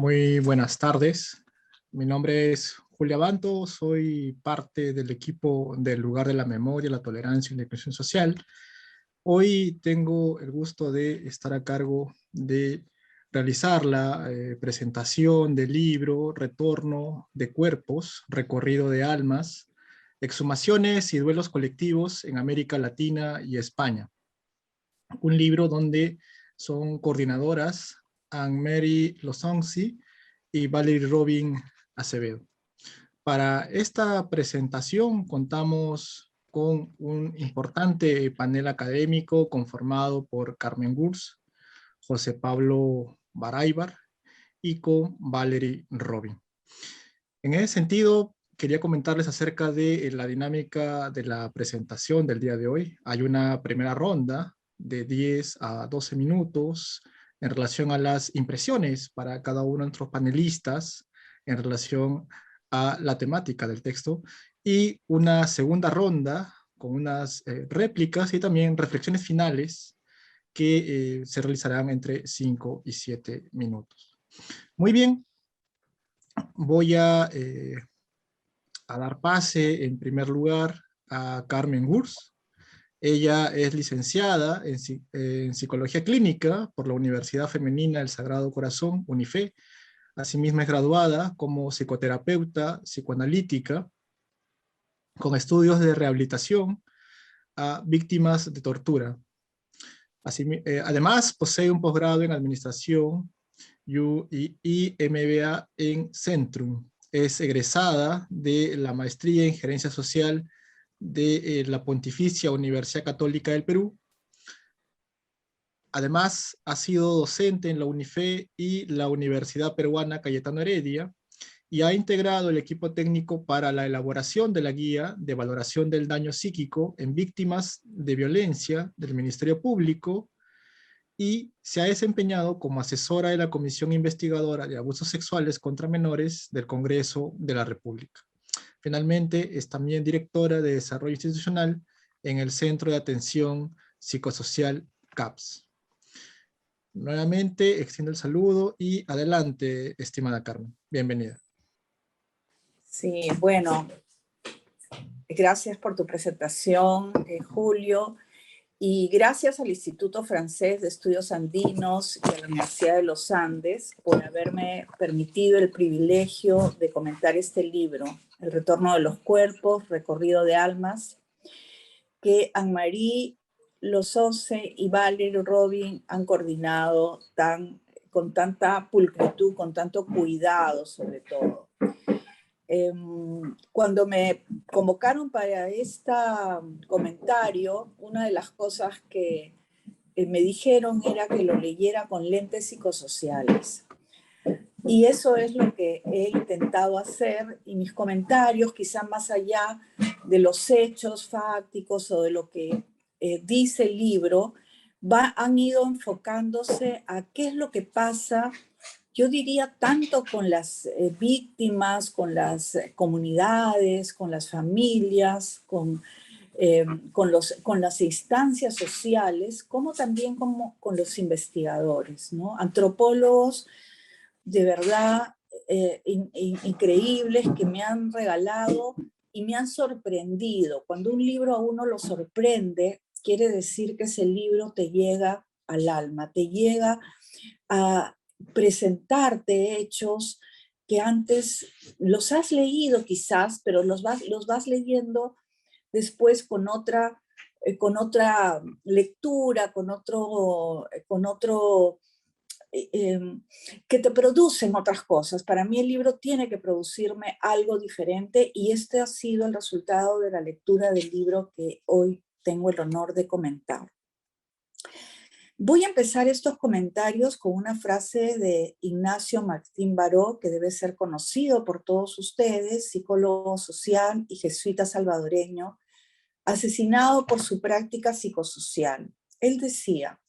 Muy buenas tardes. Mi nombre es Julia Banto, soy parte del equipo del Lugar de la Memoria, la Tolerancia y la Inclusión Social. Hoy tengo el gusto de estar a cargo de realizar la presentación del libro Retorno de Cuerpos, Recorrido de Almas, Exhumaciones y Duelos Colectivos en América Latina y España. Un libro donde son coordinadoras Anne-Mary Lozonzi y Valerie Robin Acevedo. Para esta presentación contamos con un importante panel académico conformado por Carmen Gurs, José Pablo Baraybar y con Valerie Robin. En ese sentido, quería comentarles acerca de la dinámica de la presentación del día de hoy. Hay una primera ronda de 10 a 12 minutos en relación a las impresiones para cada uno de nuestros panelistas en relación a la temática del texto, y una segunda ronda con unas réplicas y también reflexiones finales que se realizarán entre 5 y 7 minutos. Muy bien, voy a dar pase en primer lugar a Carmen Gurs. Ella es licenciada en Psicología Clínica por la Universidad Femenina del Sagrado Corazón, UNIFE. Asimismo es graduada como psicoterapeuta psicoanalítica con estudios de rehabilitación a víctimas de tortura. Además, posee un posgrado en Administración y MBA en Centrum. Es egresada de la Maestría en Gerencia Social de la Pontificia Universidad Católica del Perú. Además, ha sido docente en la UNIFE y la Universidad Peruana Cayetano Heredia, y ha integrado el equipo técnico para la elaboración de la guía de valoración del daño psíquico en víctimas de violencia del Ministerio Público, y se ha desempeñado como asesora de la Comisión Investigadora de Abusos Sexuales contra Menores del Congreso de la República. Finalmente, es también directora de Desarrollo Institucional en el Centro de Atención Psicosocial CAPS. Nuevamente, extiendo el saludo y adelante, estimada Carmen. Bienvenida. Sí, bueno, gracias por tu presentación, Julio, y gracias al Instituto Francés de Estudios Andinos y a la Universidad de los Andes por haberme permitido el privilegio de comentar este libro, El Retorno de los Cuerpos, Recorrido de Almas, que Anne-Marie Lozonzi y Valerie Robin han coordinado con tanta pulcritud, con tanto cuidado sobre todo. Cuando me convocaron para este comentario, una de las cosas que me dijeron era que lo leyera con lentes psicosociales. Y eso es lo que he intentado hacer, y mis comentarios, quizá más allá de los hechos fácticos o de lo que dice el libro, han ido enfocándose a qué es lo que pasa, yo diría, tanto con las víctimas, con las comunidades, con las familias, con las instancias sociales, como también con los investigadores, ¿no? Antropólogos de verdad increíbles que me han regalado y me han sorprendido. Cuando un libro a uno lo sorprende, quiere decir que ese libro te llega al alma, te llega a presentarte hechos que antes los has leído quizás, pero los vas leyendo después con otra lectura, con otro que te producen otras cosas. Para mí el libro tiene que producirme algo diferente, y este ha sido el resultado de la lectura del libro que hoy tengo el honor de comentar. Voy a empezar estos comentarios con una frase de Ignacio Martín Baró, que debe ser conocido por todos ustedes, psicólogo social y jesuita salvadoreño, asesinado por su práctica psicosocial. Él decía: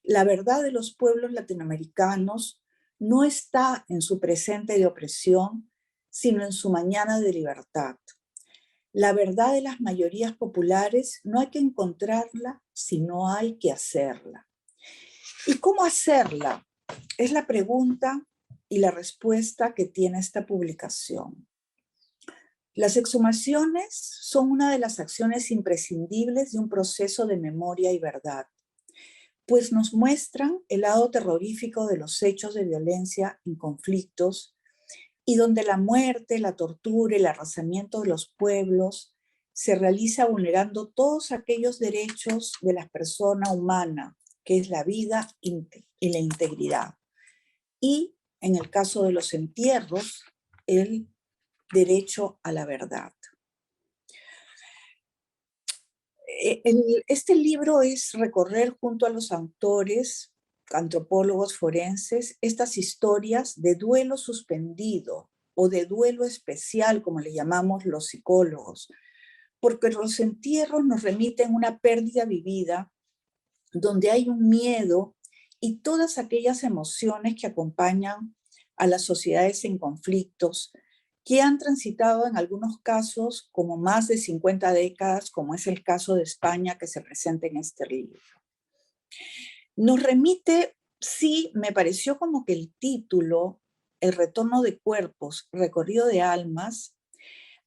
la verdad de los pueblos latinoamericanos no está en su presente de opresión, sino en su mañana de libertad. La verdad de las mayorías populares no hay que encontrarla, sino hay que hacerla. ¿Y cómo hacerla? Es la pregunta y la respuesta que tiene esta publicación. Las exhumaciones son una de las acciones imprescindibles de un proceso de memoria y verdad, pues nos muestran el lado terrorífico de los hechos de violencia en conflictos y donde la muerte, la tortura y el arrasamiento de los pueblos se realiza vulnerando todos aquellos derechos de la persona humana, que es la vida y la integridad. Y en el caso de los entierros, el derecho a la verdad. Este libro es recorrer junto a los autores, antropólogos forenses, estas historias de duelo suspendido o de duelo especial, como le llamamos los psicólogos, porque los entierros nos remiten una pérdida vivida donde hay un miedo y todas aquellas emociones que acompañan a las sociedades en conflictos, que han transitado en algunos casos como más de 50 décadas, como es el caso de España que se presenta en este libro. Nos remite, sí, me pareció como que el título, El retorno de cuerpos, recorrido de almas,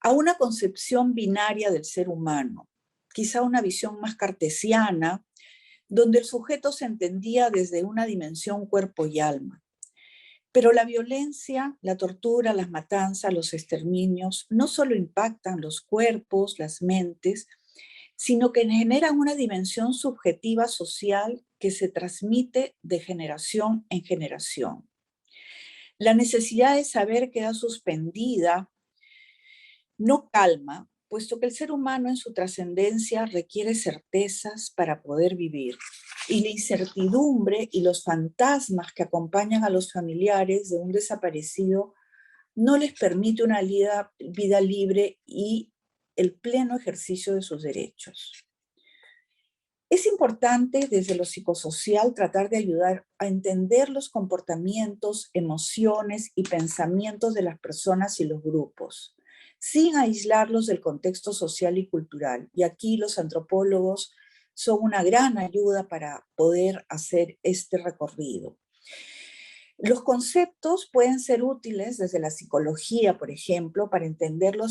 a una concepción binaria del ser humano, quizá una visión más cartesiana, donde el sujeto se entendía desde una dimensión cuerpo y alma. Pero la violencia, la tortura, las matanzas, los exterminios, no solo impactan los cuerpos, las mentes, sino que generan una dimensión subjetiva social que se transmite de generación en generación. La necesidad de saber queda suspendida, no calma, puesto que el ser humano en su trascendencia requiere certezas para poder vivir. Y la incertidumbre y los fantasmas que acompañan a los familiares de un desaparecido no les permite una vida libre y el pleno ejercicio de sus derechos. Es importante desde lo psicosocial tratar de ayudar a entender los comportamientos, emociones y pensamientos de las personas y los grupos, sin aislarlos del contexto social y cultural. Y aquí los antropólogos son una gran ayuda para poder hacer este recorrido. Los conceptos pueden ser útiles desde la psicología, por ejemplo, para entender la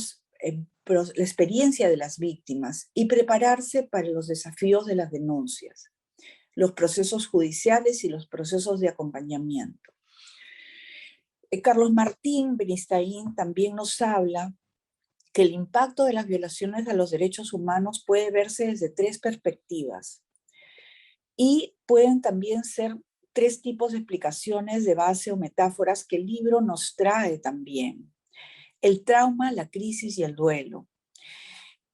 experiencia de las víctimas y prepararse para los desafíos de las denuncias, los procesos judiciales y los procesos de acompañamiento. Carlos Martín Beristain también nos habla que el impacto de las violaciones de los derechos humanos puede verse desde 3 perspectivas y pueden también ser 3 tipos de explicaciones de base o metáforas que el libro nos trae también. El trauma, la crisis y el duelo.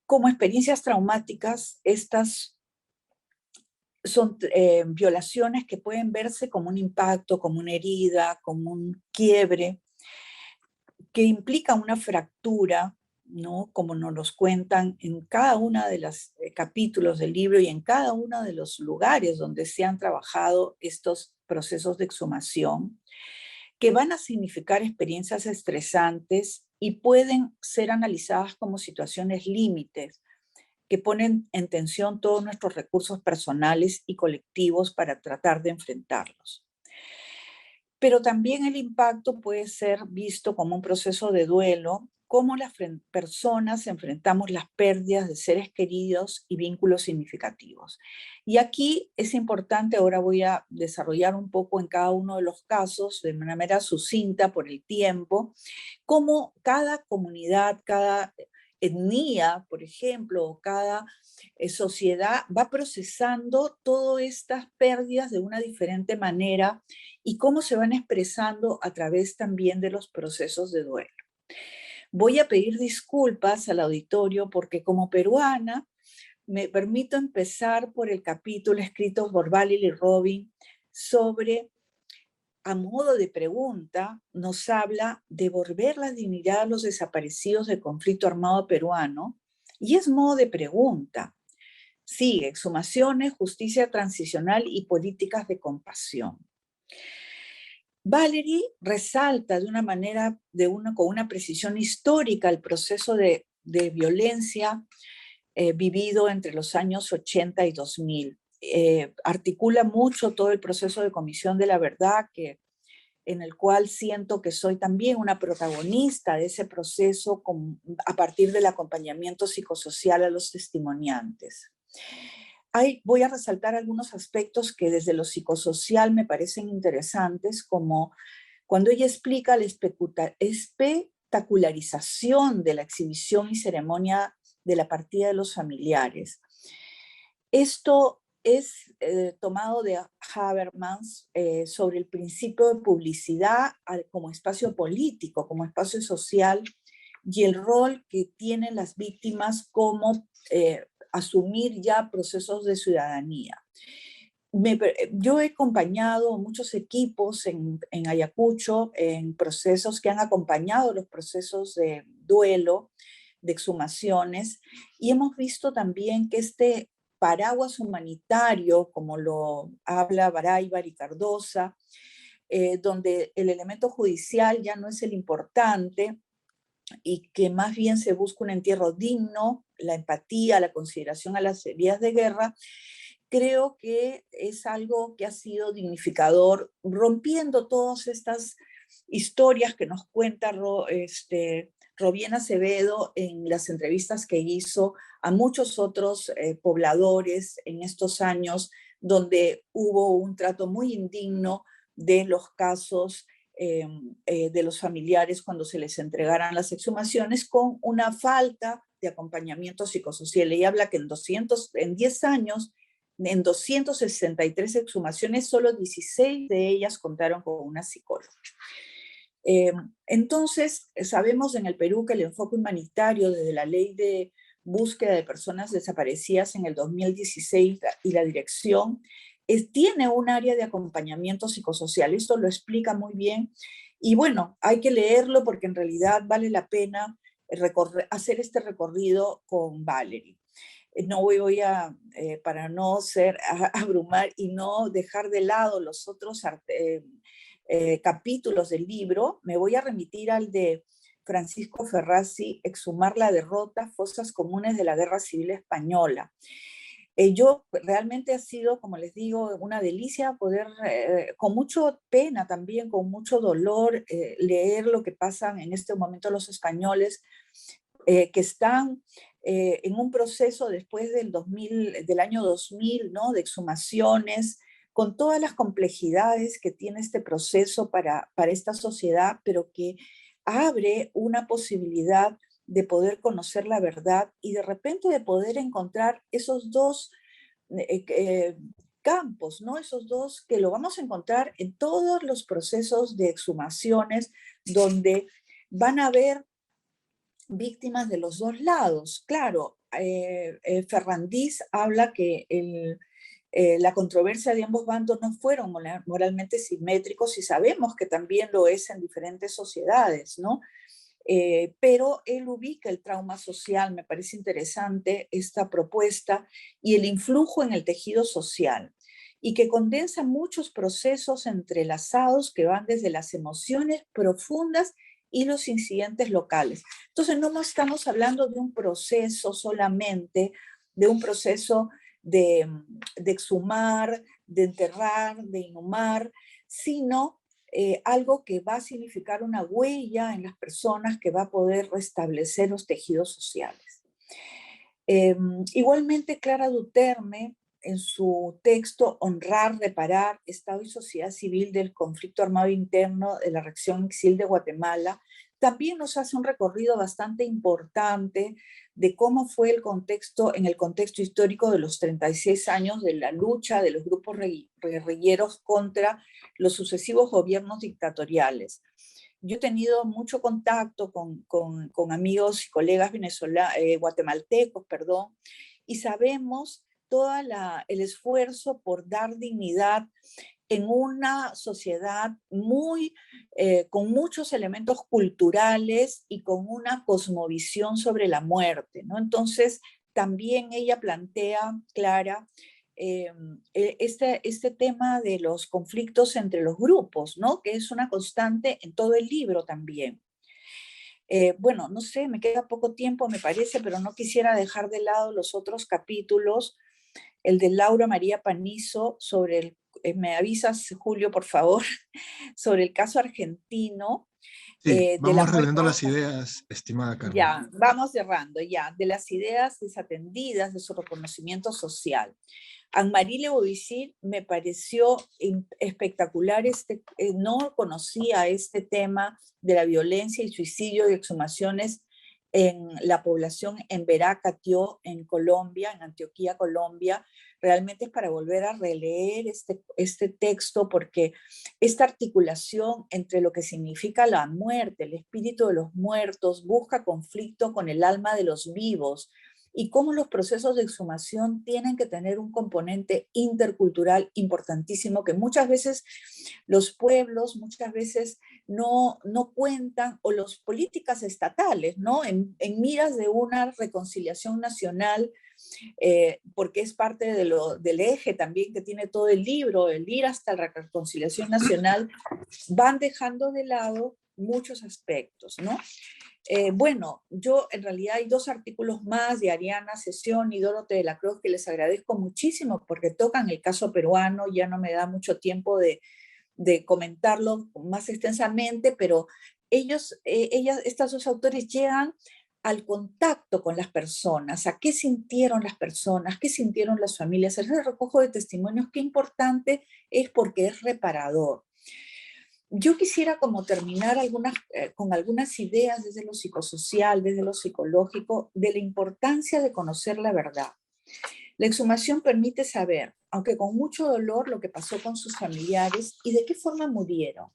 Como experiencias traumáticas, estas son violaciones que pueden verse como un impacto, como una herida, como un quiebre, que implica una fractura, ¿no? Como nos los cuentan en cada uno de los capítulos del libro y en cada uno de los lugares donde se han trabajado estos procesos de exhumación, que van a significar experiencias estresantes y pueden ser analizadas como situaciones límites que ponen en tensión todos nuestros recursos personales y colectivos para tratar de enfrentarlos. Pero también el impacto puede ser visto como un proceso de duelo, cómo las personas enfrentamos las pérdidas de seres queridos y vínculos significativos. Y aquí es importante, ahora voy a desarrollar un poco en cada uno de los casos, de manera sucinta por el tiempo, cómo cada comunidad, cada etnia, por ejemplo, o cada sociedad va procesando todas estas pérdidas de una diferente manera y cómo se van expresando a través también de los procesos de duelo. Voy a pedir disculpas al auditorio porque como peruana me permito empezar por el capítulo escrito por Valerie Robin sobre, a modo de pregunta, nos habla de devolver la dignidad a los desaparecidos del conflicto armado peruano y es modo de pregunta. Sigue, exhumaciones, justicia transicional y políticas de compasión. Valerie resalta de una manera, con una precisión histórica el proceso de violencia vivido entre los años 80 y 2000. Articula mucho todo el proceso de Comisión de la Verdad que en el cual siento que soy también una protagonista de ese proceso a partir del acompañamiento psicosocial a los testimoniantes. Voy a resaltar algunos aspectos que desde lo psicosocial me parecen interesantes, como cuando ella explica la espectacularización de la exhibición y ceremonia de la partida de los familiares. Esto es tomado de Habermas sobre el principio de publicidad como espacio político, como espacio social, y el rol que tienen las víctimas como asumir ya procesos de ciudadanía. Yo he acompañado muchos equipos en Ayacucho, en procesos que han acompañado los procesos de duelo, de exhumaciones, y hemos visto también que este paraguas humanitario, como lo habla Baraybar y Cardosa, donde el elemento judicial ya no es el importante y que más bien se busca un entierro digno, la empatía, la consideración a las heridas de guerra, creo que es algo que ha sido dignificador, rompiendo todas estas historias que nos cuenta Robiena Acevedo en las entrevistas que hizo a muchos otros pobladores en estos años, donde hubo un trato muy indigno de los casos de los familiares cuando se les entregaran las exhumaciones, con una falta de acompañamiento psicosocial. Y habla que en 10 años, en 263 exhumaciones, solo 16 de ellas contaron con una psicóloga. Entonces, sabemos en el Perú que el enfoque humanitario desde la ley de búsqueda de personas desaparecidas en el 2016 y la dirección tiene un área de acompañamiento psicosocial. Esto lo explica muy bien. Y bueno, hay que leerlo porque en realidad vale la pena hacer este recorrido con Valerie. No voy a, para no abrumar y no dejar de lado los otros capítulos del libro, me voy a remitir al de Francisco Ferrazzi, Exhumar la derrota, fosas comunes de la Guerra Civil Española. Yo realmente ha sido, como les digo, una delicia poder, con mucha pena también, con mucho dolor, leer lo que pasan en este momento los españoles que están en un proceso después del año 2000, ¿no? De exhumaciones, con todas las complejidades que tiene este proceso para esta sociedad, pero que abre una posibilidad de poder conocer la verdad y de repente de poder encontrar esos dos campos, ¿no? Esos dos que lo vamos a encontrar en todos los procesos de exhumaciones, donde van a haber víctimas de los dos lados. Claro, Ferrandiz habla que la controversia de ambos bandos no fueron moralmente simétricos y sabemos que también lo es en diferentes sociedades, ¿no? Pero él ubica el trauma social, me parece interesante esta propuesta, y el influjo en el tejido social, y que condensa muchos procesos entrelazados que van desde las emociones profundas y los incidentes locales. Entonces no estamos hablando de un proceso solamente, de un proceso de exhumar, de enterrar, de inhumar, sino algo que va a significar una huella en las personas que va a poder restablecer los tejidos sociales. Igualmente, Clara Duterme, en su texto Honrar, Reparar, Estado y Sociedad Civil del Conflicto Armado Interno de la Reacción Exil de Guatemala, también nos hace un recorrido bastante importante de cómo fue en el contexto histórico de los 36 años de la lucha de los grupos guerrilleros contra los sucesivos gobiernos dictatoriales. Yo he tenido mucho contacto con amigos y colegas guatemaltecos, y sabemos todo el esfuerzo por dar dignidad en una sociedad con muchos elementos culturales y con una cosmovisión sobre la muerte, ¿no? Entonces, también ella plantea, Clara, este tema de los conflictos entre los grupos, ¿no? Que es una constante en todo el libro también. Bueno, no sé, me queda poco tiempo, me parece, pero no quisiera dejar de lado los otros capítulos, el de Laura María Panizo sobre me avisas, Julio, por favor, sobre el caso argentino Sí, de la vamos muerte. redondeando las ideas, estimada Carmen. Ya, vamos cerrando, ya, de las ideas desatendidas de su reconocimiento social. Anne-Marie Le Boissier me pareció espectacular, no conocía este tema de la violencia y suicidio y exhumaciones en la población en Verá, Catió, en Colombia, en Antioquía, Colombia. Realmente es para volver a releer este texto, porque esta articulación entre lo que significa la muerte, el espíritu de los muertos, busca conflicto con el alma de los vivos, y cómo los procesos de exhumación tienen que tener un componente intercultural importantísimo, que muchas veces los pueblos, muchas veces no cuentan, o las políticas estatales, ¿no? En miras de una reconciliación nacional, porque es parte del eje también que tiene todo el libro, el ir hasta la reconciliación nacional, van dejando de lado muchos aspectos, ¿no? Bueno, yo en realidad hay 2 artículos más de Ariana Sesión y Dorote de la Cruz que les agradezco muchísimo porque tocan el caso peruano. Ya no me da mucho tiempo de comentarlo más extensamente, pero estos 2 autores llegan al contacto con las personas, a qué sintieron las personas, qué sintieron las familias. El recojo de testimonios, qué importante es, porque es reparador. Yo quisiera como terminar con algunas ideas desde lo psicosocial, desde lo psicológico, de la importancia de conocer la verdad. La exhumación permite saber, aunque con mucho dolor, lo que pasó con sus familiares y de qué forma murieron.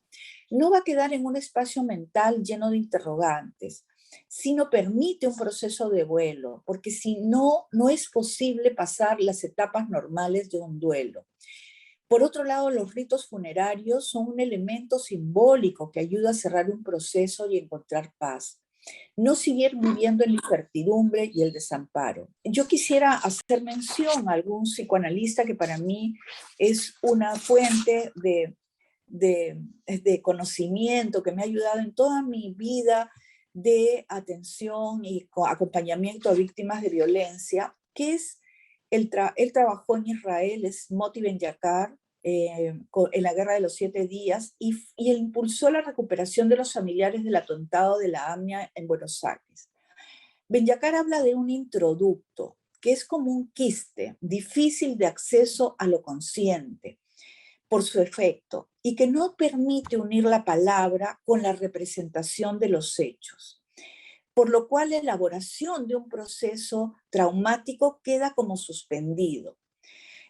No va a quedar en un espacio mental lleno de interrogantes, sino permite un proceso de duelo, porque si no, no es posible pasar las etapas normales de un duelo. Por otro lado, los ritos funerarios son un elemento simbólico que ayuda a cerrar un proceso y encontrar paz. No seguir viviendo en la incertidumbre y el desamparo. Yo quisiera hacer mención a algún psicoanalista que para mí es una fuente de conocimiento, que me ha ayudado en toda mi vida de atención y acompañamiento a víctimas de violencia, que es, él trabajó en Israel, es Moti Ben Yakar, en la Guerra de los 7 días, y impulsó la recuperación de los familiares del atentado de la AMIA en Buenos Aires. Ben Yakar habla de un introducto, que es como un quiste, difícil de acceso a lo consciente por su efecto, y que no permite unir la palabra con la representación de los hechos, por lo cual la elaboración de un proceso traumático queda como suspendido.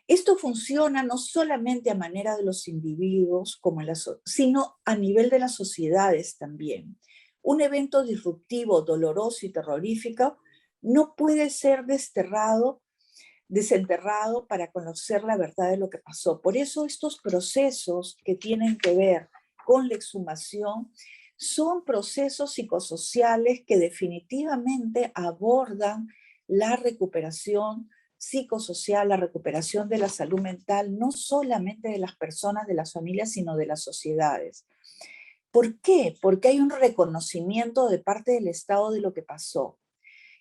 Esto funciona no solamente a manera de los individuos, sino a nivel de las sociedades también. Un evento disruptivo, doloroso y terrorífico no puede ser desenterrado para conocer la verdad de lo que pasó. Por eso estos procesos que tienen que ver con la exhumación son procesos psicosociales que definitivamente abordan la recuperación psicosocial, la recuperación de la salud mental, no solamente de las personas, de las familias, sino de las sociedades. ¿Por qué? Porque hay un reconocimiento de parte del Estado de lo que pasó.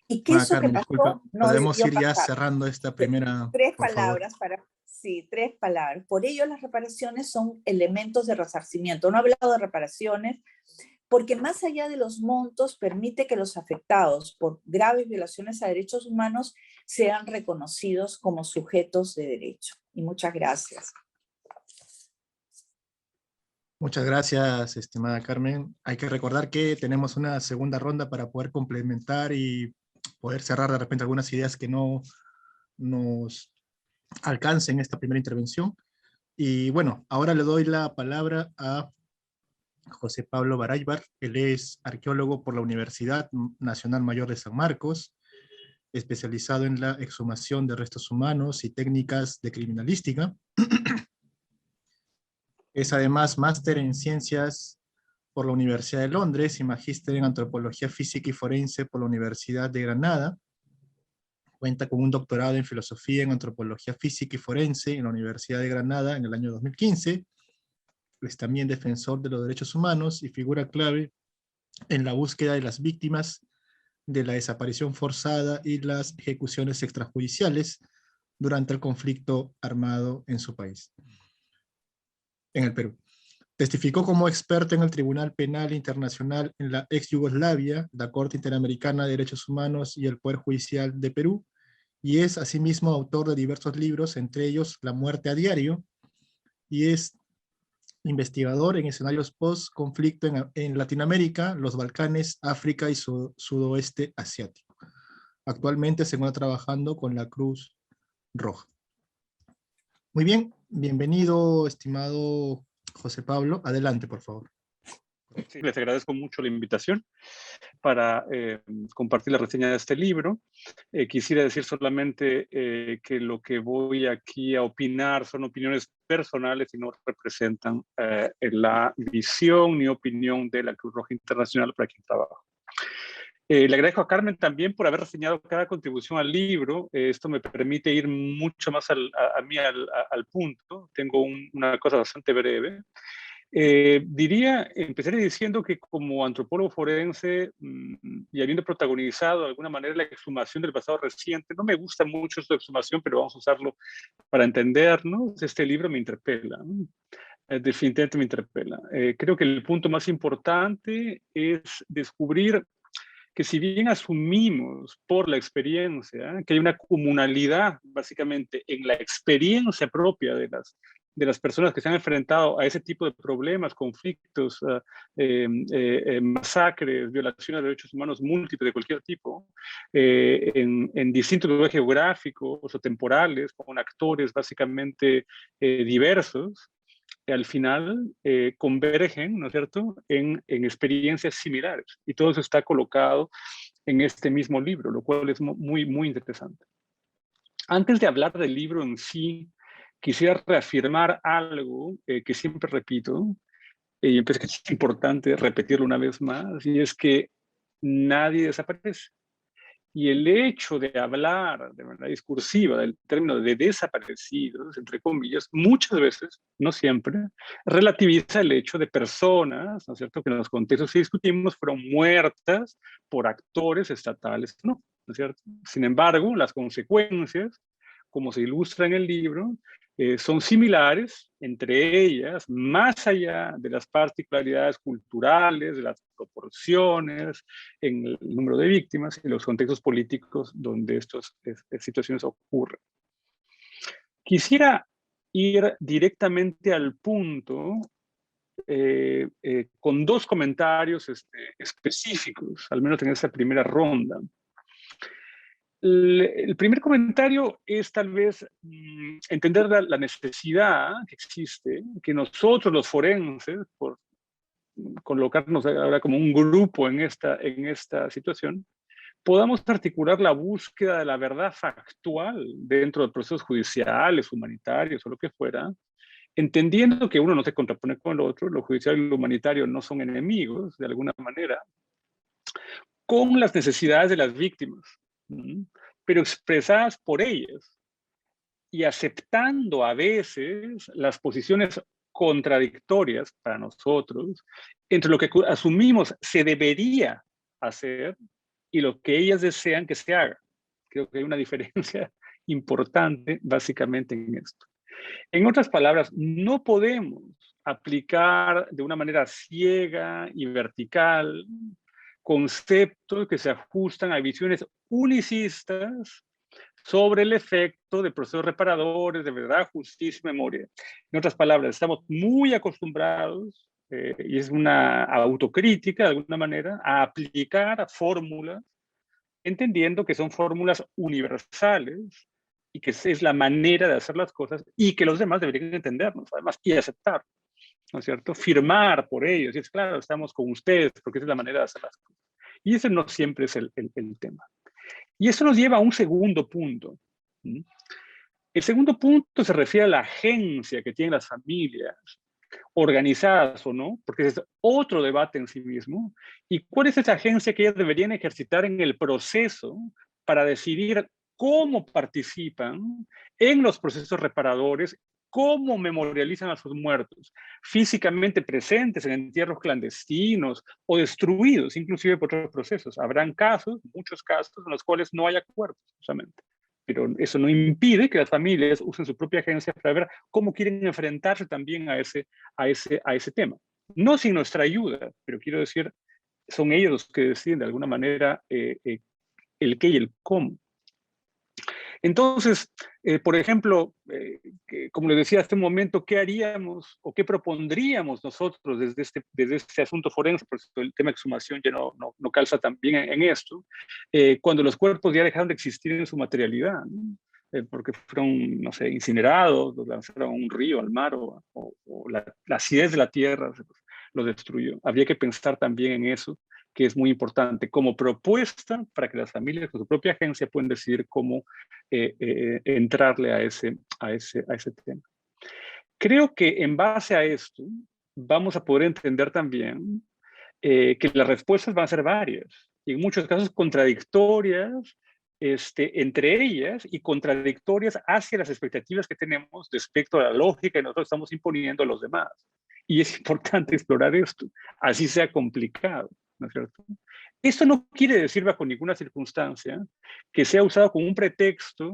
Y que eso Carmen, que disculpa, pasó no podemos debió ir ya pasar. cerrando esta primera, Tres por favor. palabras sí, 3 palabras. Por ello las reparaciones son elementos de resarcimiento. No he hablado de reparaciones porque más allá de los montos permite que los afectados por graves violaciones a derechos humanos sean reconocidos como sujetos de derecho. Y muchas gracias. Muchas gracias, estimada Carmen. Hay que recordar que tenemos una segunda ronda para poder complementar y poder cerrar de repente algunas ideas que no nos alcancen esta primera intervención. Y bueno, ahora le doy la palabra a José Pablo Baraybar. Él es arqueólogo por la Universidad Nacional Mayor de San Marcos, especializado en la exhumación de restos humanos y técnicas de criminalística. Es además máster en ciencias por la Universidad de Londres y magíster en antropología física y forense por la Universidad de Granada. Cuenta con un doctorado en filosofía en antropología física y forense en la Universidad de Granada en el año 2015. Es también defensor de los derechos humanos y figura clave en la búsqueda de las víctimas de la desaparición forzada y las ejecuciones extrajudiciales durante el conflicto armado en su país. en el Perú. Testificó como experto en el Tribunal Penal Internacional en la ex Yugoslavia, la Corte Interamericana de Derechos Humanos y el Poder Judicial de Perú, y es asimismo autor de diversos libros, entre ellos La muerte a diario, y es investigador en escenarios post-conflicto en Latinoamérica, los Balcanes, África y sudoeste asiático. Actualmente se encuentra trabajando con la Cruz Roja. Muy bien, bienvenido, estimado José Pablo. Adelante, por favor. Sí, les agradezco mucho la invitación para compartir la reseña de este libro. Quisiera decir solamente que lo que voy aquí a opinar son opiniones personales y no representan la visión ni opinión de la Cruz Roja Internacional para quien trabajo. Le agradezco a Carmen también por haber reseñado cada contribución al libro. Esto me permite ir mucho más al punto. Tengo una cosa bastante breve. Empezaré diciendo que como antropólogo forense y habiendo protagonizado de alguna manera la exhumación del pasado reciente, no me gusta mucho esto de exhumación, pero vamos a usarlo para entendernos. Este libro me interpela, ¿no? Definitivamente me interpela. Creo que el punto más importante es descubrir que si bien asumimos por la experiencia que hay una comunalidad básicamente en la experiencia propia de las personas que se han enfrentado a ese tipo de problemas, conflictos, masacres, violaciones de derechos humanos múltiples de cualquier tipo, en distintos lugares geográficos o temporales, con actores básicamente diversos, al final convergen, ¿no es cierto?, en experiencias similares. Y todo eso está colocado en este mismo libro, lo cual es muy, muy interesante. Antes de hablar del libro en sí, quisiera reafirmar algo que siempre repito, y me parece que es importante repetirlo una vez más, y es que nadie desaparece. Y el hecho de hablar de manera discursiva del término de desaparecidos, entre comillas, muchas veces, no siempre, relativiza el hecho de personas, ¿no es cierto?, que en los contextos que discutimos fueron muertas por actores estatales, ¿no es cierto? Sin embargo, las consecuencias, como se ilustra en el libro, son similares, entre ellas, más allá de las particularidades culturales, de las proporciones, en el número de víctimas y los contextos políticos donde estas situaciones ocurren. Quisiera ir directamente al punto con dos comentarios específicos, al menos en esta primera ronda. El primer comentario es tal vez entender la necesidad que existe, que nosotros los forenses, por colocarnos ahora como un grupo en esta situación, podamos articular la búsqueda de la verdad factual dentro de procesos judiciales, humanitarios o lo que fuera, entendiendo que uno no se contrapone con el otro, lo judicial y lo humanitario no son enemigos de alguna manera, con las necesidades de las víctimas, pero expresadas por ellas y aceptando a veces las posiciones contradictorias para nosotros entre lo que asumimos se debería hacer y lo que ellas desean que se haga. Creo que hay una diferencia importante básicamente en esto. En otras palabras, no podemos aplicar de una manera ciega y vertical conceptos que se ajustan a visiones unicistas sobre el efecto de procesos reparadores, de verdad, justicia y memoria. En otras palabras, estamos muy acostumbrados, y es una autocrítica de alguna manera, a aplicar fórmulas, entendiendo que son fórmulas universales y que es la manera de hacer las cosas y que los demás deberían entendernos, además, y aceptar, ¿no es cierto? Firmar por ellos, y es claro, estamos con ustedes, porque esa es la manera de hacer las cosas. Y ese no siempre es el tema. Y eso nos lleva a un segundo punto. El segundo punto se refiere a la agencia que tienen las familias, organizadas o no, porque es otro debate en sí mismo, y cuál es esa agencia que ellas deberían ejercitar en el proceso para decidir cómo participan en los procesos reparadores, cómo memorializan a sus muertos, físicamente presentes en entierros clandestinos o destruidos, inclusive por otros procesos. Habrán casos, muchos casos, en los cuales no hay acuerdos, justamente. pero eso no impide que las familias usen su propia agencia para ver cómo quieren enfrentarse también a ese tema. No sin nuestra ayuda, pero quiero decir, son ellos los que deciden de alguna manera el qué y el cómo. Entonces, por ejemplo, como les decía hace un momento, ¿qué haríamos o qué propondríamos nosotros desde este asunto forense? Por eso el tema de exhumación ya no calza tan bien en esto, cuando los cuerpos ya dejaron de existir en su materialidad, ¿no? Porque fueron, no sé, incinerados, los lanzaron a un río, al mar, o la acidez de la tierra los destruyó. Habría que pensar también en eso, que es muy importante, como propuesta para que las familias con su propia agencia puedan decidir cómo entrarle a ese tema. Creo que en base a esto vamos a poder entender también que las respuestas van a ser varias y en muchos casos contradictorias entre ellas y contradictorias hacia las expectativas que tenemos respecto a la lógica que nosotros estamos imponiendo a los demás. Y es importante explorar esto, así sea complicado, ¿no es cierto? Esto no quiere decir bajo ninguna circunstancia que sea usado como un pretexto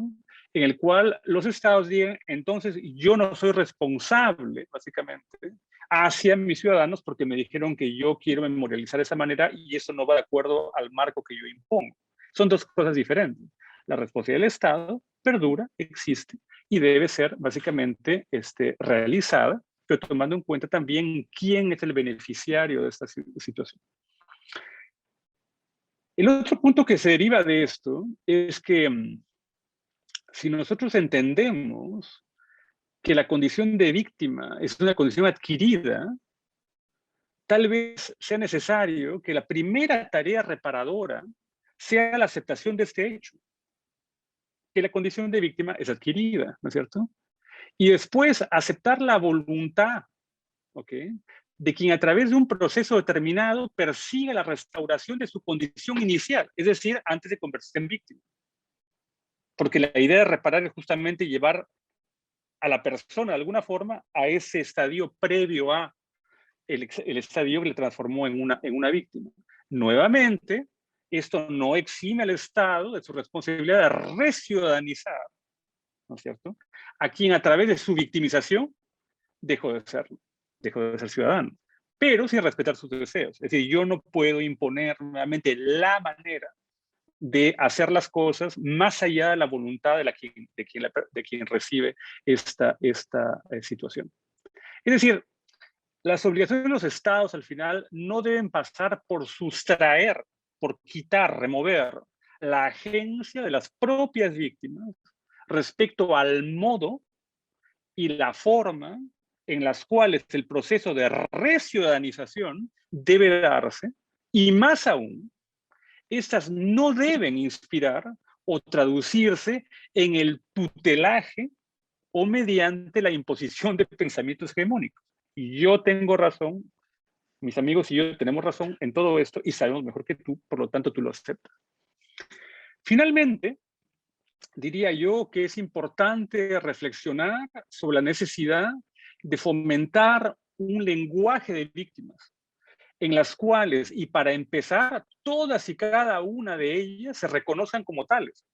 en el cual los estados digan, entonces yo no soy responsable, básicamente, hacia mis ciudadanos porque me dijeron que yo quiero memorializar de esa manera y eso no va de acuerdo al marco que yo impongo. Son dos cosas diferentes. La responsabilidad del Estado perdura, existe y debe ser básicamente realizada, pero tomando en cuenta también quién es el beneficiario de esta situación. El otro punto que se deriva de esto es que si nosotros entendemos que la condición de víctima es una condición adquirida, tal vez sea necesario que la primera tarea reparadora sea la aceptación de este hecho, que la condición de víctima es adquirida, ¿no es cierto? Y después aceptar la voluntad, ¿ok?, de quien a través de un proceso determinado persigue la restauración de su condición inicial, es decir, antes de convertirse en víctima. Porque la idea de reparar es justamente llevar a la persona de alguna forma a ese estadio previo a el estadio que le transformó en una víctima. Nuevamente, esto no exime al Estado de su responsabilidad de reciudadanizar, ¿no es cierto?, a quien a través de su victimización dejó de serlo, dejó de ser ciudadano, pero sin respetar sus deseos. Es decir, yo no puedo imponer nuevamente la manera de hacer las cosas más allá de la voluntad de quien recibe esta situación. Es decir, las obligaciones de los estados al final no deben pasar por sustraer, por quitar, remover la agencia de las propias víctimas respecto al modo y la forma en las cuales el proceso de reciudadanización debe darse, y más aún, estas no deben inspirar o traducirse en el tutelaje o mediante la imposición de pensamientos hegemónicos. Y yo tengo razón, mis amigos y yo tenemos razón en todo esto y sabemos mejor que tú, por lo tanto tú lo aceptas. Finalmente, diría yo que es importante reflexionar sobre la necesidad de fomentar un lenguaje de víctimas en las cuales, y para empezar, todas y cada una de ellas se reconozcan como tales,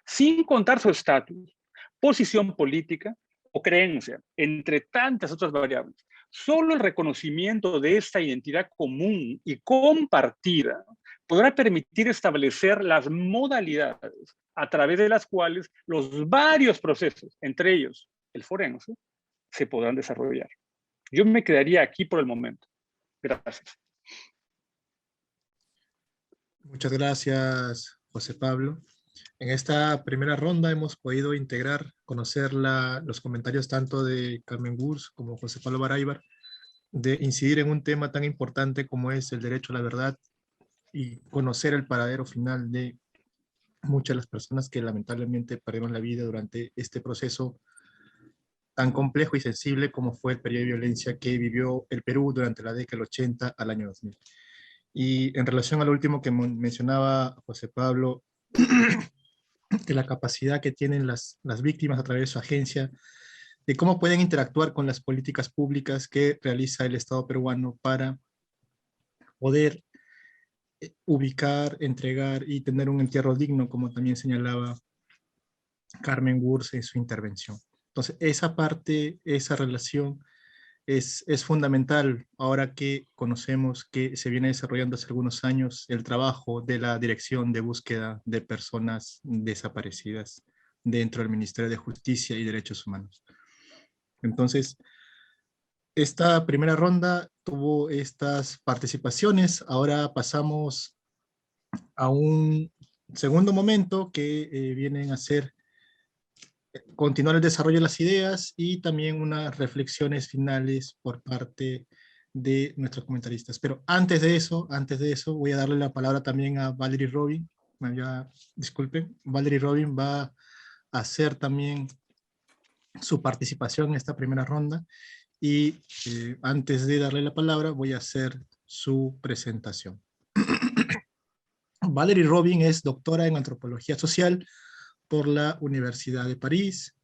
sin contar su estatus, posición política o creencia, entre tantas otras variables. Solo el reconocimiento de esta identidad común y compartida podrá permitir establecer las modalidades a través de las cuales los varios procesos, entre ellos el forense, se podrán desarrollar. Yo me quedaría aquí por el momento. Gracias. Muchas gracias, José Pablo. En esta primera ronda hemos podido integrar, conocer los comentarios tanto de Carmen Gurs como José Pablo Baraybar, de incidir en un tema tan importante como es el derecho a la verdad y conocer el paradero final de muchas de las personas que lamentablemente perdieron la vida durante este proceso tan complejo y sensible como fue el periodo de violencia que vivió el Perú durante la década del 80 al año 2000. Y en relación a lo último que mencionaba José Pablo, de la capacidad que tienen las víctimas a través de su agencia, de cómo pueden interactuar con las políticas públicas que realiza el Estado peruano para poder ubicar, entregar y tener un entierro digno, como también señalaba Carmen Wurst en su intervención. Entonces, esa parte, esa relación es fundamental ahora que conocemos que se viene desarrollando hace algunos años el trabajo de la Dirección de Búsqueda de Personas Desaparecidas dentro del Ministerio de Justicia y Derechos Humanos. Entonces, esta primera ronda tuvo estas participaciones. Ahora pasamos a un segundo momento que vienen a ser continuar el desarrollo de las ideas y también unas reflexiones finales por parte de nuestros comentaristas. Pero antes de eso, voy a darle la palabra también a Valerie Robin. Disculpen, Valerie Robin va a hacer también su participación en esta primera ronda y antes de darle la palabra voy a hacer su presentación. Valerie Robin es doctora en Antropología Social por la Universidad de París.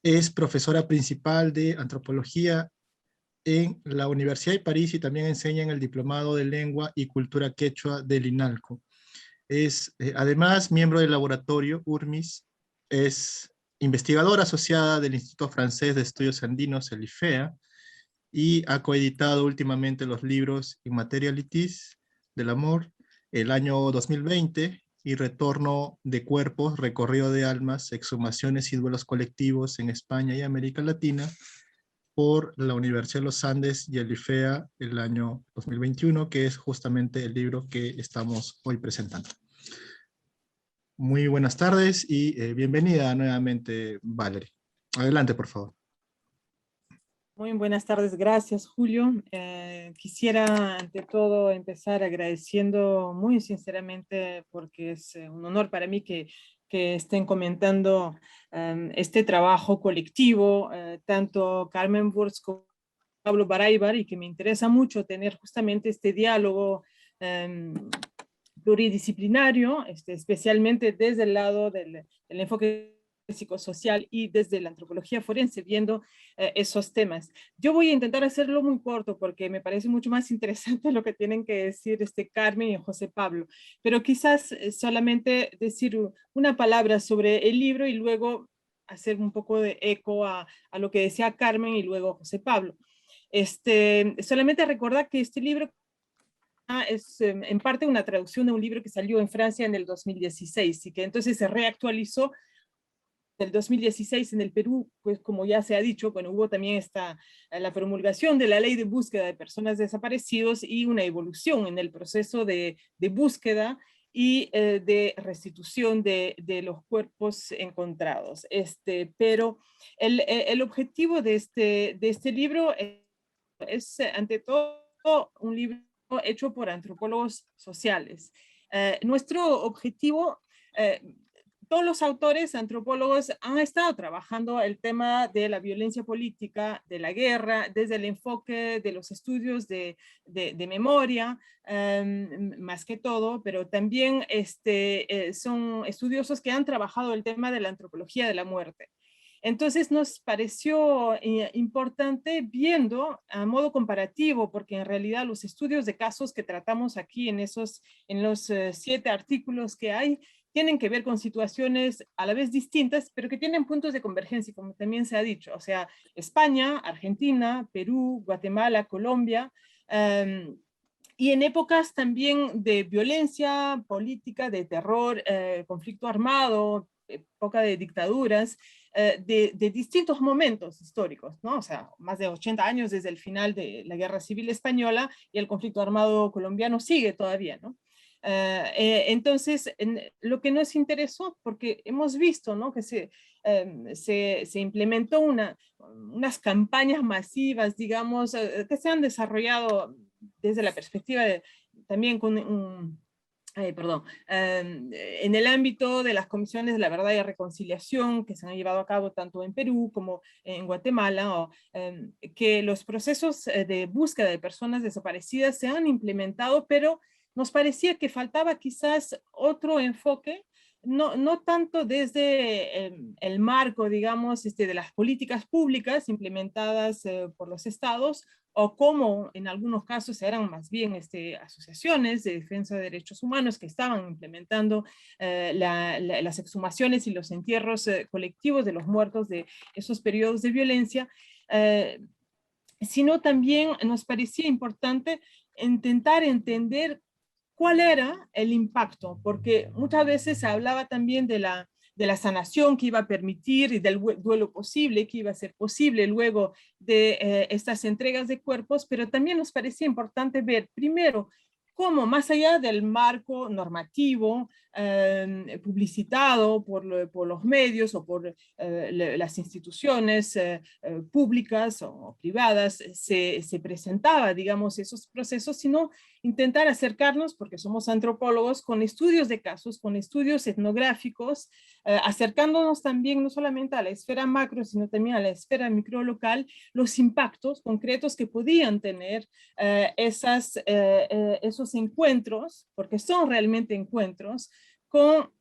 Es profesora principal de Antropología en la Universidad de París y también enseña en el Diplomado de Lengua y Cultura Quechua del INALCO. Es además miembro del laboratorio URMIS, es investigadora asociada del Instituto Francés de Estudios Andinos, el IFEA, y ha coeditado últimamente los libros Immaterialities del Amor, el año 2020, y Retorno de Cuerpos, Recorrido de Almas, Exhumaciones y Duelos Colectivos en España y América Latina, por la Universidad de los Andes y el IFEA el año 2021, que es justamente el libro que estamos hoy presentando. Muy buenas tardes y bienvenida nuevamente, Valerie. Adelante, por favor. Muy buenas tardes, gracias Julio. Quisiera ante todo empezar agradeciendo muy sinceramente porque es un honor para mí que estén comentando este trabajo colectivo, tanto Carmen Wurst como Pablo Baraybar, y que me interesa mucho tener justamente este diálogo pluridisciplinario, especialmente desde el lado del enfoque psicosocial y desde la antropología forense, viendo esos temas. Yo voy a intentar hacerlo muy corto porque me parece mucho más interesante lo que tienen que decir Carmen y José Pablo, pero quizás solamente decir una palabra sobre el libro y luego hacer un poco de eco a lo que decía Carmen y luego José Pablo. Solamente recordar que este libro es en parte una traducción de un libro que salió en Francia en el 2016 y que entonces se reactualizó del 2016 en el Perú, pues como ya se ha dicho, bueno, hubo también la promulgación de la ley de búsqueda de personas desaparecidos y una evolución en el proceso de búsqueda y de restitución de los cuerpos encontrados. Pero el objetivo de este libro es ante todo un libro hecho por antropólogos sociales. Nuestro objetivo, todos los autores antropólogos han estado trabajando el tema de la violencia política, de la guerra, desde el enfoque de los estudios de memoria, más que todo, pero también son estudiosos que han trabajado el tema de la antropología de la muerte. Entonces nos pareció importante viendo a modo comparativo, porque en realidad los estudios de casos que tratamos aquí en los 7 artículos que hay, tienen que ver con situaciones a la vez distintas, pero que tienen puntos de convergencia, como también se ha dicho. O sea, España, Argentina, Perú, Guatemala, Colombia, y en épocas también de violencia política, de terror, conflicto armado, época de dictaduras, de distintos momentos históricos, ¿no? O sea, más de 80 años desde el final de la Guerra Civil Española y el conflicto armado colombiano sigue todavía, ¿no? Entonces, lo que nos interesó, porque hemos visto, ¿no?, que se implementó unas campañas masivas, digamos, que se han desarrollado desde la perspectiva también con en el ámbito de las comisiones de la verdad y reconciliación que se han llevado a cabo tanto en Perú como en Guatemala, que los procesos de búsqueda de personas desaparecidas se han implementado, pero nos parecía que faltaba quizás otro enfoque no tanto desde el marco, digamos, de las políticas públicas implementadas por los estados, o como en algunos casos eran más bien asociaciones de defensa de derechos humanos que estaban implementando las exhumaciones y los entierros colectivos de los muertos de esos periodos de violencia, sino también nos parecía importante intentar entender cuál era el impacto, porque muchas veces se hablaba también de la sanación que iba a permitir y del duelo posible que iba a ser posible luego de estas entregas de cuerpos, pero también nos parecía importante ver primero cómo, más allá del marco normativo publicitado por los medios o por las instituciones públicas o privadas, se presentaba, digamos, esos procesos, sino intentar acercarnos, porque somos antropólogos, con estudios de casos, con estudios etnográficos, acercándonos también no solamente a la esfera macro, sino también a la esfera microlocal, los impactos concretos que podían tener esos encuentros, porque son realmente encuentros, con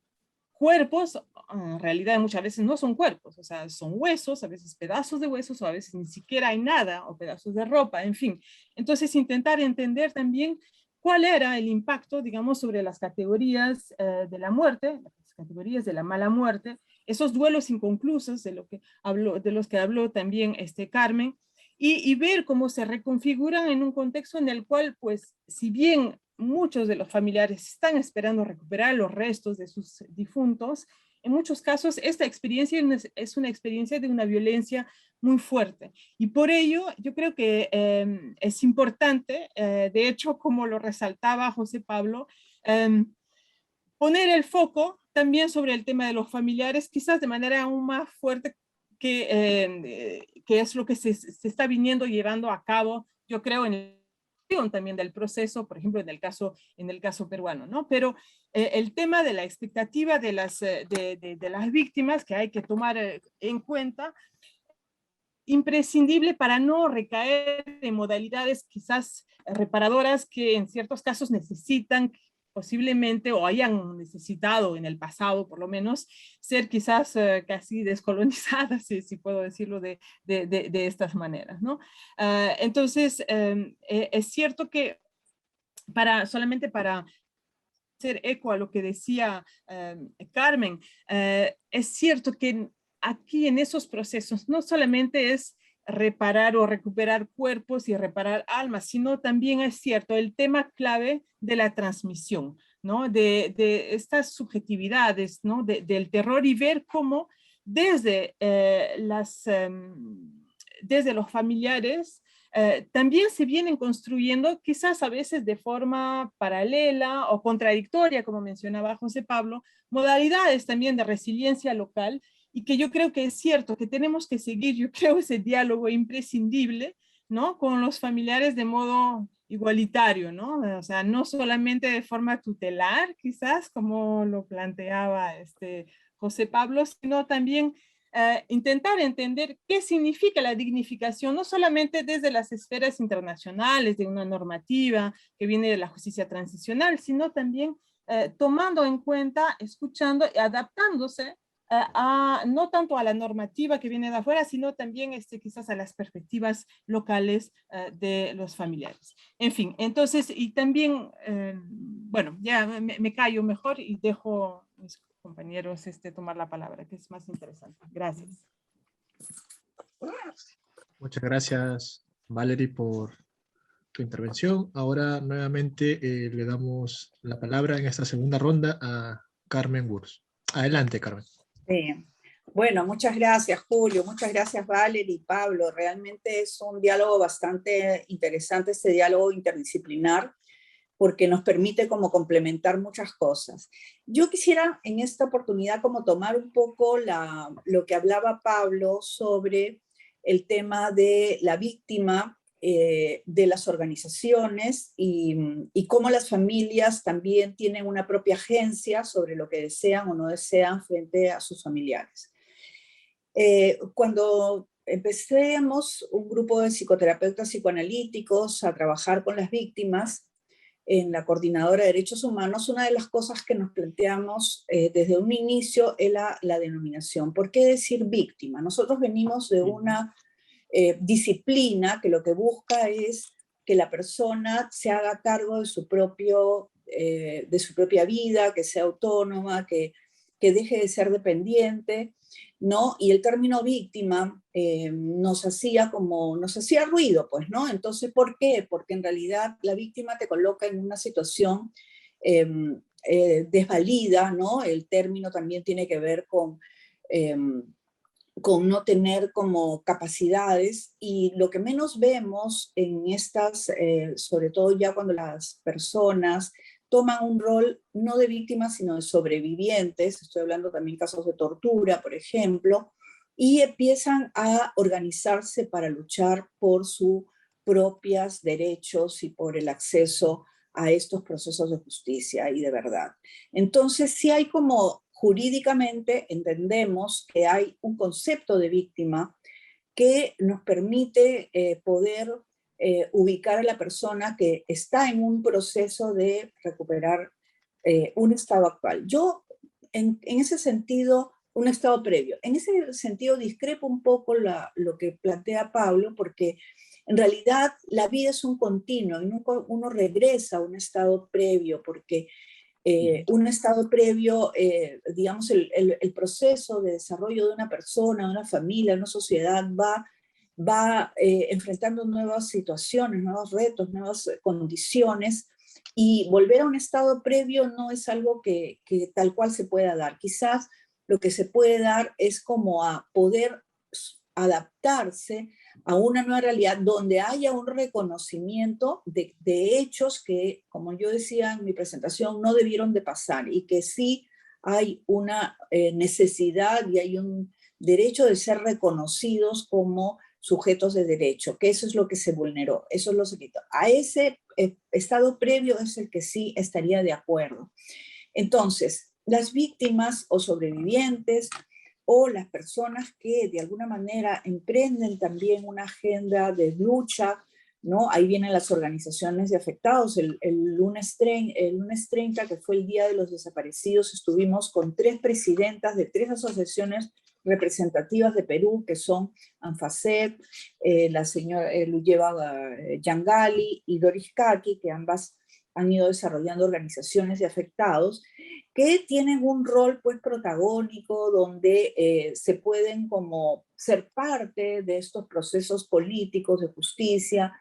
cuerpos, en realidad muchas veces no son cuerpos, o sea, son huesos, a veces pedazos de huesos, o a veces ni siquiera hay nada, o pedazos de ropa, en fin. Entonces, intentar entender también cuál era el impacto, digamos, sobre las categorías de la muerte, las categorías de la mala muerte, esos duelos inconclusos de los que habló también Carmen, y ver cómo se reconfiguran en un contexto en el cual, pues, si bien muchos de los familiares están esperando recuperar los restos de sus difuntos, en muchos casos esta experiencia es una experiencia de una violencia muy fuerte. Y por ello yo creo que es importante, de hecho, como lo resaltaba José Pablo, poner el foco también sobre el tema de los familiares, quizás de manera aún más fuerte que es lo que se está viniendo a cabo, yo creo, en el también del proceso, por ejemplo, en el caso peruano, ¿no? Pero el tema de la expectativa de las víctimas que hay que tomar en cuenta, imprescindible para no recaer en modalidades quizás reparadoras que en ciertos casos necesitan posiblemente, o hayan necesitado en el pasado por lo menos, ser quizás casi descolonizadas, si puedo decirlo de estas maneras, ¿no? Entonces, es cierto que solamente para hacer eco a lo que decía Carmen, es cierto que aquí en esos procesos no solamente es reparar o recuperar cuerpos y reparar almas, sino también es cierto el tema clave de la transmisión, ¿no? De estas subjetividades, ¿no? Del terror, y ver cómo desde, desde los familiares también se vienen construyendo, quizás a veces de forma paralela o contradictoria, como mencionaba José Pablo, modalidades también de resiliencia local, y que yo creo que es cierto que tenemos que seguir, yo creo, ese diálogo imprescindible, ¿no? Con los familiares de modo igualitario, ¿no? O sea, no solamente de forma tutelar, quizás, como lo planteaba José Pablo, sino también intentar entender qué significa la dignificación, no solamente desde las esferas internacionales, de una normativa que viene de la justicia transicional, sino también tomando en cuenta, escuchando y adaptándose no tanto a la normativa que viene de afuera, sino también quizás a las perspectivas locales de los familiares. En fin, entonces, y también, bueno, ya me callo mejor y dejo a mis compañeros tomar la palabra, que es más interesante. Gracias. Muchas gracias, Valerie, por tu intervención. Ahora nuevamente le damos la palabra en esta segunda ronda a Carmen Wurz. Adelante, Carmen. Sí. Bueno, muchas gracias, Julio, muchas gracias, Valerie y Pablo. Realmente es un diálogo bastante interesante, este diálogo interdisciplinar, porque nos permite como complementar muchas cosas. Yo quisiera en esta oportunidad como tomar un poco lo que hablaba Pablo sobre el tema de la víctima, de las organizaciones y cómo las familias también tienen una propia agencia sobre lo que desean o no desean frente a sus familiares. Cuando empecemos un grupo de psicoterapeutas psicoanalíticos a trabajar con las víctimas, en la Coordinadora de Derechos Humanos, una de las cosas que nos planteamos desde un inicio era la denominación. ¿Por qué decir víctima? Nosotros venimos de una disciplina que lo que busca es que la persona se haga cargo de su propia vida, que sea autónoma, que deje de ser dependiente, ¿no? Y el término víctima nos hacía ruido, pues, ¿no? Entonces, ¿por qué? Porque en realidad la víctima te coloca en una situación desvalida, ¿no? El término también tiene que ver con no tener como capacidades, y lo que menos vemos en estas, sobre todo ya cuando las personas toman un rol no de víctimas, sino de sobrevivientes, estoy hablando también de casos de tortura, por ejemplo, y empiezan a organizarse para luchar por sus propios derechos y por el acceso a estos procesos de justicia y de verdad. Entonces, sí hay como jurídicamente entendemos que hay un concepto de víctima que nos permite poder ubicar a la persona que está en un proceso de recuperar un estado actual. Yo, en ese sentido, un estado previo. En ese sentido, discrepo un poco lo que plantea Pablo, porque en realidad la vida es un continuo y uno regresa a un estado previo, porque un estado previo, digamos, el proceso de desarrollo de una persona, de una familia, de una sociedad va enfrentando nuevas situaciones, nuevos retos, nuevas condiciones, y volver a un estado previo no es algo que tal cual se pueda dar. Quizás lo que se puede dar es como a poder adaptarse a una nueva realidad donde haya un reconocimiento de hechos que, como yo decía en mi presentación, no debieron de pasar, y que sí hay una necesidad y hay un derecho de ser reconocidos como sujetos de derecho, que eso es lo que se vulneró, eso es lo que se quitó. A ese estado previo es el que sí estaría de acuerdo. Entonces, las víctimas o sobrevivientes o las personas que de alguna manera emprenden también una agenda de lucha, ¿no? Ahí vienen las organizaciones de afectados. El lunes 30, que fue el Día de los Desaparecidos, estuvimos con 3 presidentas de 3 asociaciones representativas de Perú, que son ANFACEP, la señora Luyeva Yangali y Doris Kaki, que ambas han ido desarrollando organizaciones de afectados, que tienen un rol pues protagónico, donde se pueden como ser parte de estos procesos políticos de justicia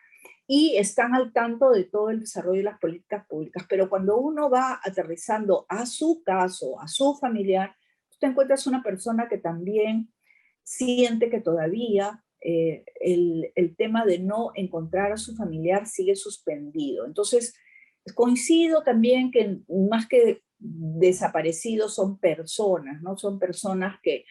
y están al tanto de todo el desarrollo de las políticas públicas. Pero cuando uno va aterrizando a su caso, a su familiar, tú te encuentras una persona que también siente que todavía el tema de no encontrar a su familiar sigue suspendido. Entonces, coincido también que más que desaparecidos son personas, ¿no? Son personas que,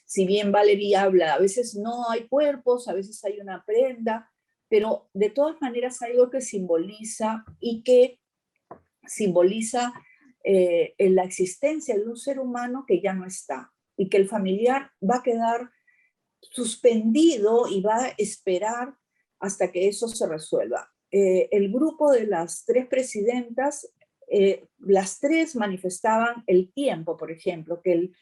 si bien Valeria habla, a veces no hay cuerpos, a veces hay una prenda, pero de todas maneras hay algo que simboliza y que simboliza en la existencia de un ser humano que ya no está y que el familiar va a quedar suspendido y va a esperar hasta que eso se resuelva. El grupo de las 3 presidentas, las 3 manifestaban el tiempo, por ejemplo, que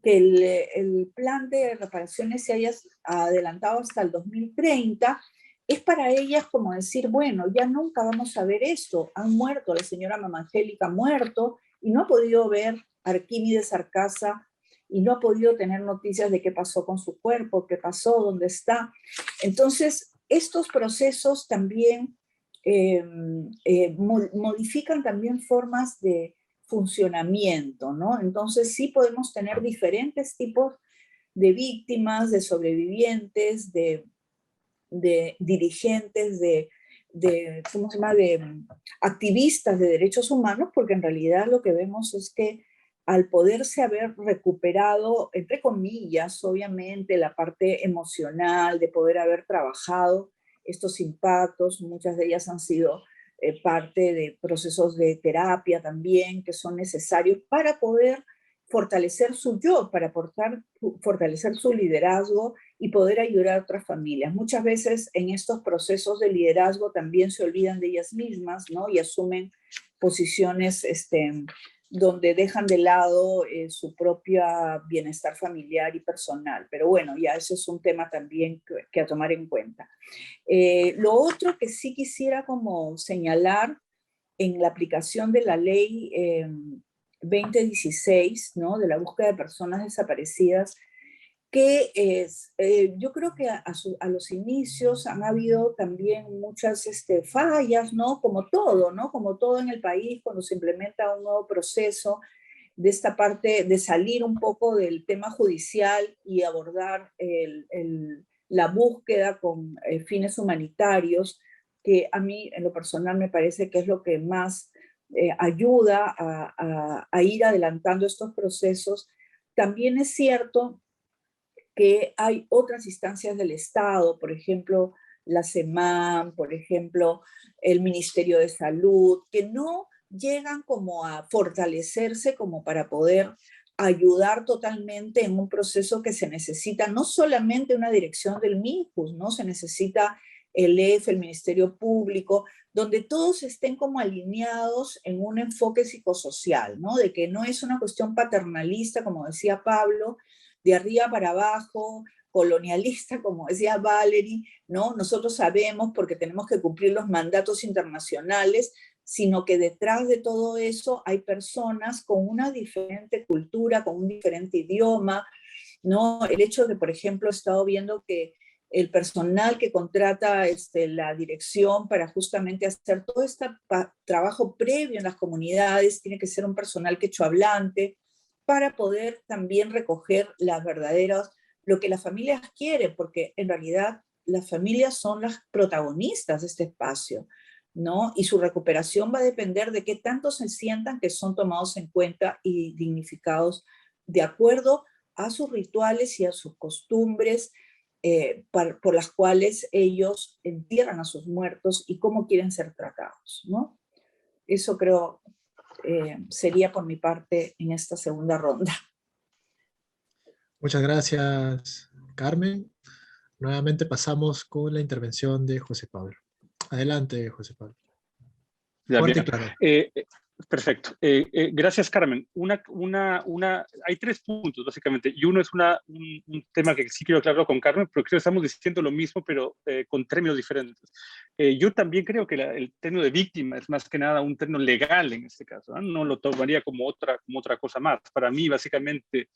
el plan de reparaciones se haya adelantado hasta el 2030, es para ellas como decir, bueno, ya nunca vamos a ver esto, han muerto, la señora Mama Angélica ha muerto, y no ha podido ver a Arquímedes Arcaza, y no ha podido tener noticias de qué pasó con su cuerpo, qué pasó, dónde está. Entonces, estos procesos también modifican también formas de funcionamiento, ¿no? Entonces sí podemos tener diferentes tipos de víctimas, de sobrevivientes, de dirigentes, ¿cómo se llama?, de activistas de derechos humanos, porque en realidad lo que vemos es que al poderse haber recuperado, entre comillas, obviamente, la parte emocional, de poder haber trabajado estos impactos, muchas de ellas han sido parte de procesos de terapia también, que son necesarios para poder fortalecer su yo, para fortalecer su liderazgo y poder ayudar a otras familias. Muchas veces en estos procesos de liderazgo también se olvidan de ellas mismas, ¿no? Y asumen posiciones donde dejan de lado su propio bienestar familiar y personal. Pero bueno, ya eso es un tema también que a tomar en cuenta. Lo otro que sí quisiera como señalar en la aplicación de la ley 2016, ¿no? De la búsqueda de personas desaparecidas, que es, yo creo que a los inicios han habido también muchas fallas, ¿no? Como todo, ¿no? Como todo en el país, cuando se implementa un nuevo proceso, de esta parte de salir un poco del tema judicial y abordar la búsqueda con fines humanitarios, que a mí en lo personal me parece que es lo que más ayuda a ir adelantando estos procesos. También es cierto que hay otras instancias del Estado, por ejemplo, la SEMAN, por ejemplo, el Ministerio de Salud, que no llegan como a fortalecerse como para poder ayudar totalmente en un proceso que se necesita no solamente una dirección del MINJUS, ¿no? Se necesita el EF, el Ministerio Público, donde todos estén como alineados en un enfoque psicosocial, ¿no? De que no es una cuestión paternalista, como decía Pablo, de arriba para abajo, colonialista, como decía Valerie, ¿no? Nosotros sabemos porque tenemos que cumplir los mandatos internacionales, sino que detrás de todo eso hay personas con una diferente cultura, con un diferente idioma, ¿no? El hecho de, por ejemplo, he estado viendo que el personal que contrata la dirección para justamente hacer todo este trabajo previo en las comunidades tiene que ser un personal quechohablante para poder también recoger las verdaderas, lo que las familias quieren, porque en realidad las familias son las protagonistas de este espacio, ¿no? Y su recuperación va a depender de qué tanto se sientan que son tomados en cuenta y dignificados de acuerdo a sus rituales y a sus costumbres por las cuales ellos entierran a sus muertos y cómo quieren ser tratados, ¿no? Eso creo sería por mi parte en esta segunda ronda. Muchas gracias, Carmen. Nuevamente pasamos con la intervención de José Pablo. Adelante, José Pablo. Ya, Fuerte y bien. claro. Perfecto. Gracias, Carmen. Hay 3 puntos, básicamente, y uno es un tema que sí quiero aclararlo con Carmen, pero creo que estamos diciendo lo mismo, pero con términos diferentes. Yo también creo que el término de víctima es más que nada un término legal en este caso, ¿no? No lo tomaría como otra cosa más. Para mí, básicamente,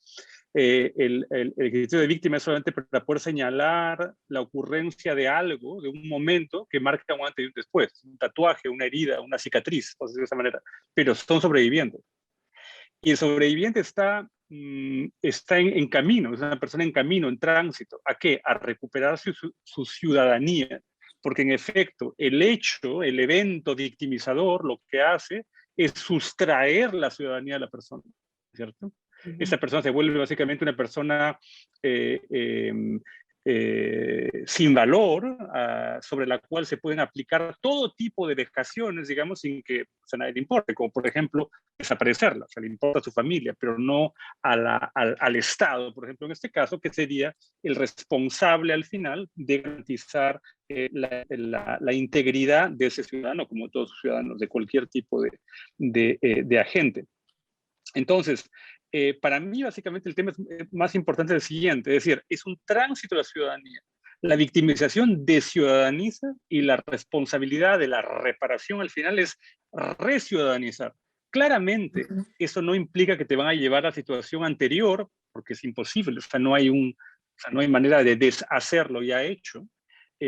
el criterio de víctima es solamente para poder señalar la ocurrencia de algo, de un momento que marca un antes y un después, un tatuaje, una herida, una cicatriz, por decirlo de esa manera, pero son sobrevivientes. Y el sobreviviente está en camino, es una persona en camino, en tránsito. ¿A qué? A recuperar su ciudadanía. Porque en efecto, el evento victimizador, lo que hace es sustraer la ciudadanía de la persona, ¿cierto? Esa persona se vuelve básicamente una persona sin valor, sobre la cual se pueden aplicar todo tipo de vejaciones, digamos, sin que a nadie le importe, como por ejemplo desaparecerla, o sea, le importa a su familia, pero no al Estado, por ejemplo, en este caso, que sería el responsable al final de garantizar la integridad de ese ciudadano, como todos los ciudadanos, de cualquier tipo de agente. Entonces, para mí, básicamente, el tema más importante es el siguiente, es decir, es un tránsito de la ciudadanía. La victimización desciudadaniza y la responsabilidad de la reparación al final es reciudadanizar. Claramente, eso no implica que te van a llevar a la situación anterior, porque es imposible, o sea, no hay manera de deshacerlo ya hecho,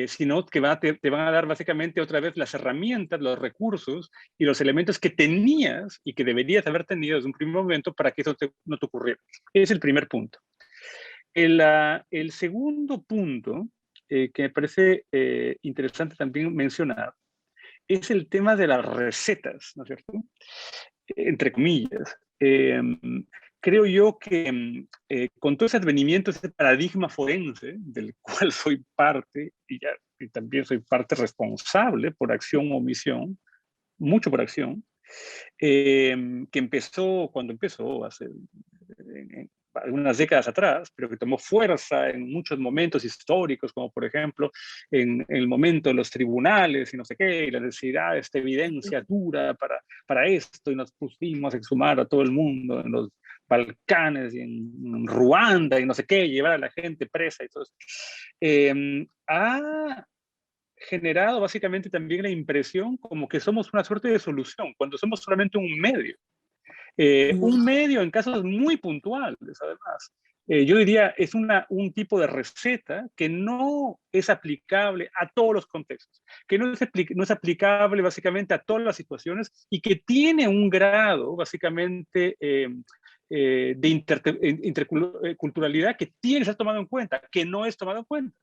sino que te van a dar básicamente otra vez las herramientas, los recursos y los elementos que tenías y que deberías haber tenido desde un primer momento para que eso no te ocurriera. Ese es el primer punto. El segundo punto, que me parece interesante también mencionar, es el tema de las recetas, ¿no es cierto? Entre comillas. Creo yo que con todo ese advenimiento, ese paradigma forense, del cual soy parte, y también soy parte responsable por acción o omisión, mucho por acción, que empezó cuando empezó, hace algunas décadas atrás, pero que tomó fuerza en muchos momentos históricos, como por ejemplo en el momento de los tribunales y no sé qué, y la necesidad de esta evidencia dura para esto, y nos pusimos a exhumar a todo el mundo en los Balcanes y en Ruanda y no sé qué, llevar a la gente presa y todo eso. Ha generado básicamente también la impresión como que somos una suerte de solución, cuando somos solamente un medio. Un medio en casos muy puntuales, además. Yo diría, es un tipo de receta que no es aplicable a todos los contextos, que no es aplicable básicamente a todas las situaciones y que tiene un grado básicamente de interculturalidad que tiene que ser tomado en cuenta, que no es tomado en cuenta.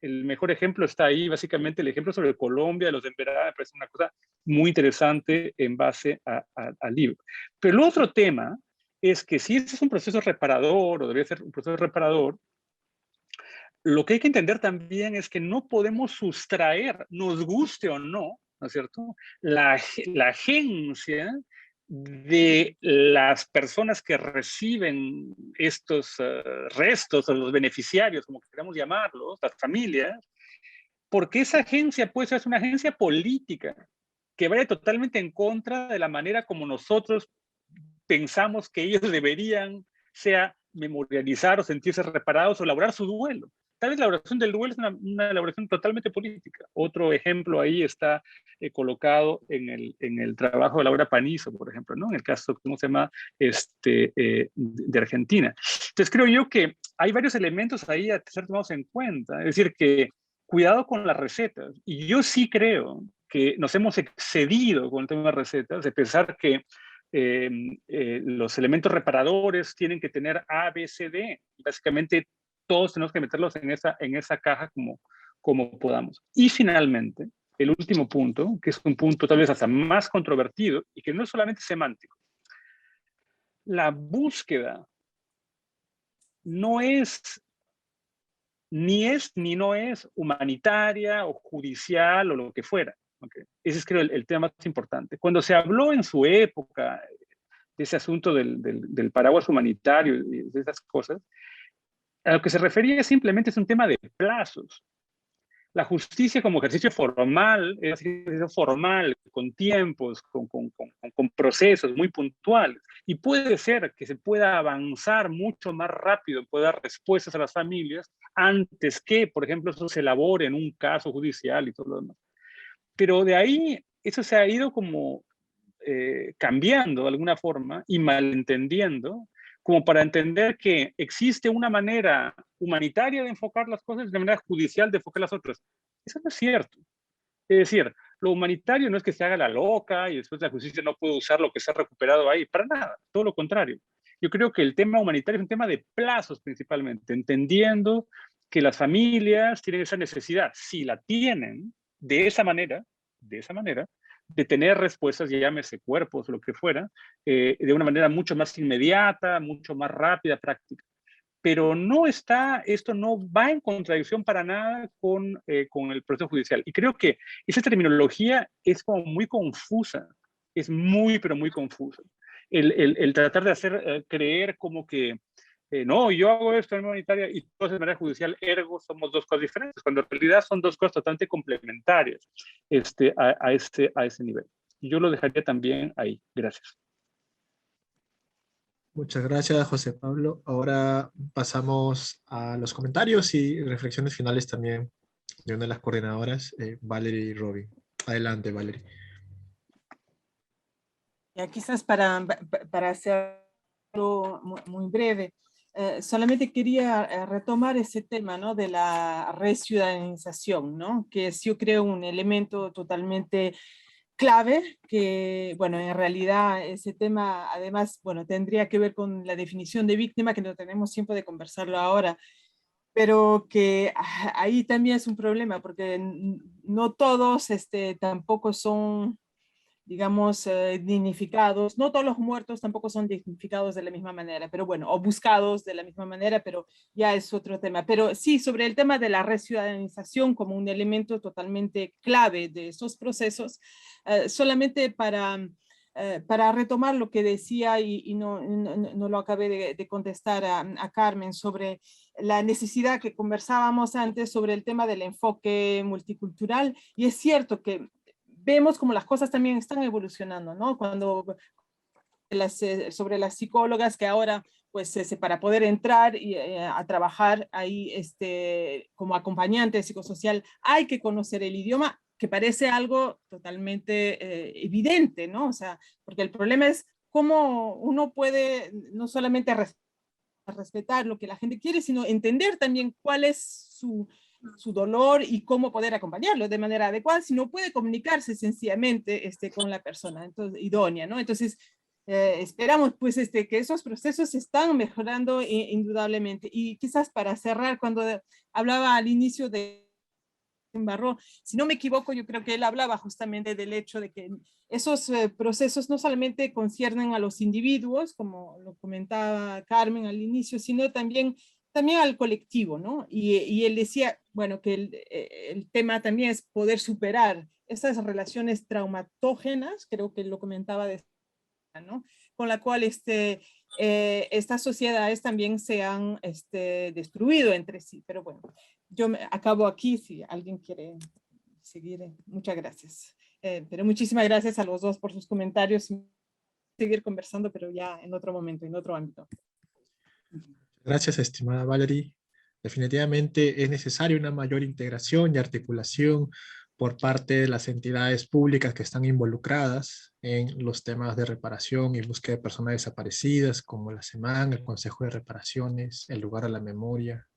El mejor ejemplo está ahí, básicamente el ejemplo sobre Colombia, de los de Emberá, me parece una cosa muy interesante en base al libro. Pero el otro tema es que si este es un proceso reparador, o debe ser un proceso reparador, lo que hay que entender también es que no podemos sustraer, nos guste o no, ¿no es cierto?, la agencia de las personas que reciben estos restos, o los beneficiarios, como queramos llamarlos, las familias, porque esa agencia puede ser una agencia política que vaya totalmente en contra de la manera como nosotros pensamos que ellos deberían, sea memorializar o sentirse reparados o elaborar su duelo. Tal vez la elaboración del duelo es una elaboración totalmente política. Otro ejemplo ahí está colocado en el trabajo de Laura Panizo, por ejemplo, ¿no? En el caso, ¿cómo se llama? De Argentina. Entonces creo yo que hay varios elementos ahí a ser tomados en cuenta. Es decir, que cuidado con las recetas. Y yo sí creo que nos hemos excedido con el tema de recetas, de pensar que los elementos reparadores tienen que tener A, B, C, D. Básicamente todos tenemos que meterlos en esa caja como podamos. Y finalmente, el último punto, que es un punto tal vez hasta más controvertido y que no es solamente semántico. La búsqueda no es ni no es humanitaria o judicial o lo que fuera. Okay. Ese es, creo, el tema más importante. Cuando se habló en su época de ese asunto del paraguas humanitario y de esas cosas, a lo que se refería simplemente es un tema de plazos. La justicia como ejercicio formal, es ejercicio formal, con tiempos, con procesos muy puntuales. Y puede ser que se pueda avanzar mucho más rápido, pueda dar respuestas a las familias antes que, por ejemplo, eso se elabore en un caso judicial y todo lo demás. Pero de ahí, eso se ha ido como cambiando de alguna forma y malentendiendo, como para entender que existe una manera humanitaria de enfocar las cosas y una manera judicial de enfocar las otras. Eso no es cierto. Es decir, lo humanitario no es que se haga la loca y después la justicia no puede usar lo que se ha recuperado ahí, para nada, todo lo contrario. Yo creo que el tema humanitario es un tema de plazos principalmente, entendiendo que las familias tienen esa necesidad, si la tienen, de esa manera, de tener respuestas, llámese cuerpos o lo que fuera, de una manera mucho más inmediata, mucho más rápida, práctica. Pero esto no va en contradicción para nada con el proceso judicial. Y creo que esa terminología es como muy confusa, es muy, pero muy confusa. El tratar de hacer creer como que no, yo hago esto en humanitaria y todo de manera judicial, ergo somos dos cosas diferentes, cuando en realidad son dos cosas totalmente complementarias a ese nivel. Y yo lo dejaría también ahí. Gracias. Muchas gracias, José Pablo. Ahora pasamos a los comentarios y reflexiones finales también de una de las coordinadoras, Valerie y Robin. Adelante, Valerie. Ya, quizás para hacerlo muy breve, solamente quería retomar ese tema, ¿no?, de la reciudadanización, ¿no?, que es, yo creo, un elemento totalmente clave, que, bueno, en realidad ese tema, además, bueno, tendría que ver con la definición de víctima, que no tenemos tiempo de conversarlo ahora, pero que ahí también es un problema, porque no todos tampoco son, digamos, dignificados. No todos los muertos tampoco son dignificados de la misma manera, pero bueno, o buscados de la misma manera, pero ya es otro tema. Pero sí, sobre el tema de la reciudadanización como un elemento totalmente clave de estos procesos, solamente para para retomar lo que decía y no lo acabé de contestar a Carmen sobre la necesidad que conversábamos antes sobre el tema del enfoque multicultural, y es cierto que vemos como las cosas también están evolucionando, ¿no? Cuando sobre las psicólogas que ahora, pues para poder entrar a trabajar ahí como acompañante psicosocial hay que conocer el idioma, que parece algo totalmente evidente, ¿no? O sea, porque el problema es cómo uno puede no solamente respetar lo que la gente quiere, sino entender también cuál es su dolor y cómo poder acompañarlo de manera adecuada, si no puede comunicarse sencillamente con la persona entonces, idónea, ¿no? Entonces, esperamos pues que esos procesos están mejorando indudablemente. Y quizás para cerrar, cuando hablaba al inicio de Barró, si no me equivoco, yo creo que él hablaba justamente del hecho de que esos procesos no solamente conciernen a los individuos, como lo comentaba Carmen al inicio, sino también al colectivo, ¿no? Y él decía, bueno, que el tema también es poder superar esas relaciones traumatógenas, creo que lo comentaba de, ¿no? Con la cual estas sociedades también se han destruido entre sí. Pero bueno, yo acabo aquí si alguien quiere seguir. Muchas gracias. Pero muchísimas gracias a los dos por sus comentarios. Seguir conversando, pero ya en otro momento, en otro ámbito. Gracias, estimada Valerie. Definitivamente es necesaria una mayor integración y articulación por parte de las entidades públicas que están involucradas en los temas de reparación y búsqueda de personas desaparecidas, como la SEMAN, el Consejo de Reparaciones, el Lugar a la Memoria.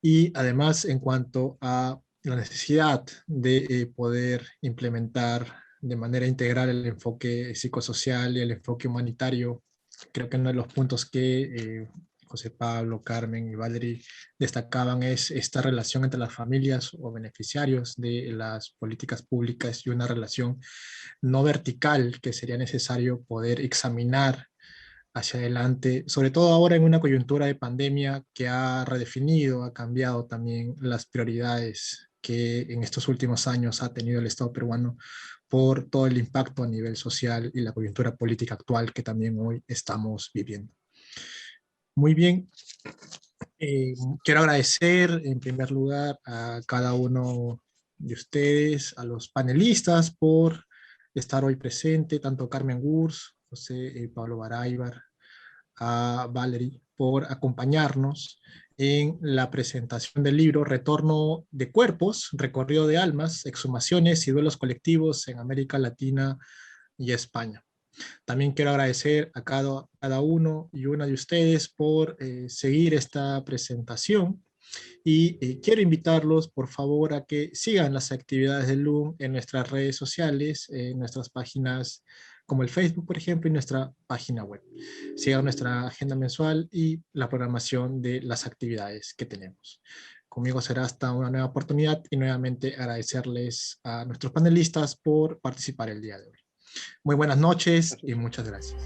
Y además, en cuanto a la necesidad de poder implementar de manera integral el enfoque psicosocial y el enfoque humanitario, creo que uno de los puntos que José Pablo, Carmen y Valerie destacaban es esta relación entre las familias o beneficiarios de las políticas públicas y una relación no vertical que sería necesario poder examinar hacia adelante, sobre todo ahora en una coyuntura de pandemia que ha redefinido, ha cambiado también las prioridades que en estos últimos años ha tenido el Estado peruano por todo el impacto a nivel social y la coyuntura política actual que también hoy estamos viviendo. Muy bien, quiero agradecer en primer lugar a cada uno de ustedes, a los panelistas por estar hoy presente, tanto Carmen Gurs, José Pablo Baraybar, a Valerie por acompañarnos en la presentación del libro Retorno de Cuerpos, Recorrido de Almas, Exhumaciones y Duelos Colectivos en América Latina y España. También quiero agradecer a cada uno y una de ustedes por seguir esta presentación y quiero invitarlos por favor a que sigan las actividades del LUM en nuestras redes sociales, en nuestras páginas como el Facebook, por ejemplo, y nuestra página web. Sigan nuestra agenda mensual y la programación de las actividades que tenemos. Conmigo será hasta una nueva oportunidad y nuevamente agradecerles a nuestros panelistas por participar el día de hoy. Muy buenas noches y muchas gracias.